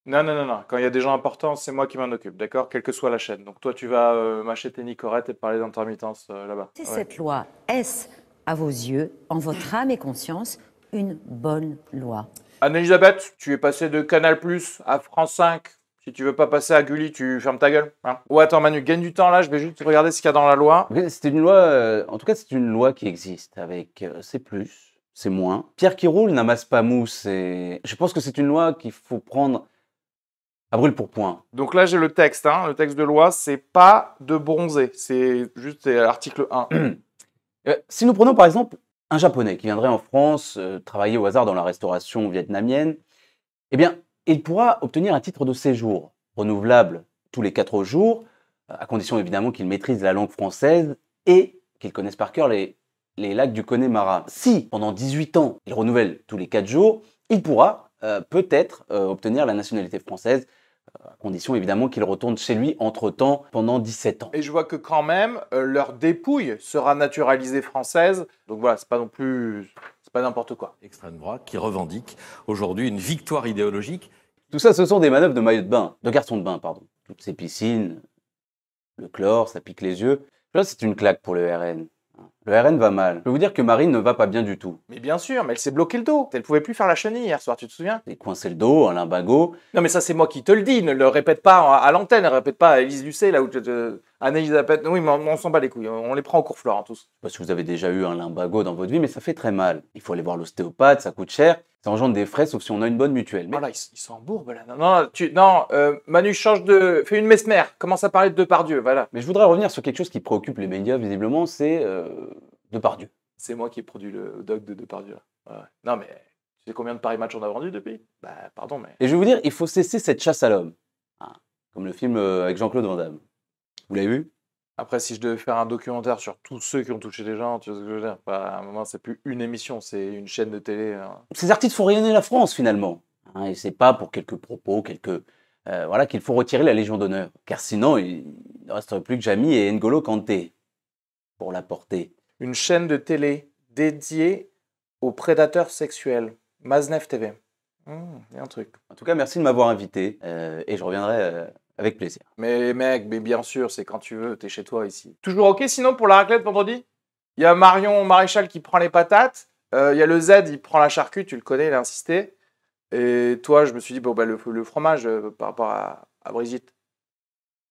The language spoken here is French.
Non, non, non, non. Quand il y a des gens importants, c'est moi qui m'en occupe, d'accord? Quelle que soit la chaîne. Donc toi, tu vas mâcher tes nicorettes et parler d'intermittence là-bas. C'est Ouais. cette loi, est-ce, à vos yeux, en votre âme et conscience, une bonne loi? Anne-Elisabeth, tu es passé de Canal+ à France 5. Si tu veux pas passer à Gulli, tu fermes ta gueule. Hein. Ou attends, Manu, gagne du temps là, je vais juste regarder ce qu'il y a dans la loi. Ok, c'est une loi, en tout cas, c'est une loi qui existe avec c'est plus, c'est moins. Pierre qui roule n'amasse pas mousse. Et je pense que c'est une loi qu'il faut prendre à brûle pour point. Donc là, j'ai le texte. Hein. Le texte de loi, c'est pas de bronzer. C'est juste l'article 1. Si nous prenons par exemple un Japonais qui viendrait en France travailler au hasard dans la restauration vietnamienne, eh bien, il pourra obtenir un titre de séjour renouvelable tous les 4 jours, à condition évidemment qu'il maîtrise la langue française et qu'il connaisse par cœur les lacs du Connemara. Si pendant 18 ans il renouvelle tous les 4 jours, il pourra peut-être obtenir la nationalité française, à condition évidemment qu'il retourne chez lui entre-temps pendant 17 ans. Et je vois que quand même, leur dépouille sera naturalisée française. Donc voilà, c'est pas non plus... C'est pas n'importe quoi. Extrême droite qui revendique aujourd'hui une victoire idéologique. Tout ça, ce sont des manœuvres de maillot de bain, de garçon de bain, pardon. Toutes ces piscines, le chlore, ça pique les yeux. Là, c'est une claque pour le RN. Le RN va mal. Je peux vous dire que Marine ne va pas bien du tout. Mais bien sûr, mais elle s'est bloqué le dos. Elle pouvait plus faire la chenille hier soir, tu te souviens? Elle est coincée le dos, un limbago. Non mais ça c'est moi qui te le dis, ne le répète pas à l'antenne, ne répète pas à Élise Lucet, là où Anne-Elisabeth... Oui, mais on s'en bat les couilles, on les prend au cours Florent tous. Je sais pas si vous avez déjà eu un limbago dans votre vie, mais ça fait très mal. Il faut aller voir l'ostéopathe, ça coûte cher. Ça engendre des frais, sauf si on a une bonne mutuelle. Mais Oh là, ils s'embourbent là. Non, Manu, change de... Fais une mesmer, commence à parler de Depardieu, voilà. je voudrais revenir sur quelque chose qui préoccupe les médias, visiblement, c'est Depardieu. C'est moi qui ai produit le doc de Depardieu. Ouais. Non mais, tu sais combien de Paris Match on a vendu depuis? Bah pardon, mais... Et je vais vous dire, il faut cesser cette chasse à l'homme. Hein, comme le film avec Jean-Claude Van Damme. Vous l'avez vu? Après, si je devais faire un documentaire sur tous ceux qui ont touché les gens, tu vois ce que je veux dire? Bah, à un moment, c'est plus une émission, c'est une chaîne de télé. Hein. Ces artistes font rayonner la France, finalement. Hein, et c'est pas pour quelques propos, voilà, qu'il faut retirer la Légion d'honneur. Car sinon, il ne resterait plus que Jamy et N'Golo Kanté pour la porter. Une chaîne de télé dédiée aux prédateurs sexuels. Maznev TV. Il y a un truc. En tout cas, merci de m'avoir invité et je reviendrai avec plaisir. Mais mec, mais bien sûr, c'est quand tu veux, t'es chez toi ici. Toujours ok sinon pour la raclette vendredi? Il y a Marion Maréchal qui prend les patates. Il y a le Z, il prend la charcuterie, tu le connais, il a insisté. Et toi, je me suis dit, bon, bah, le fromage par rapport à Brigitte.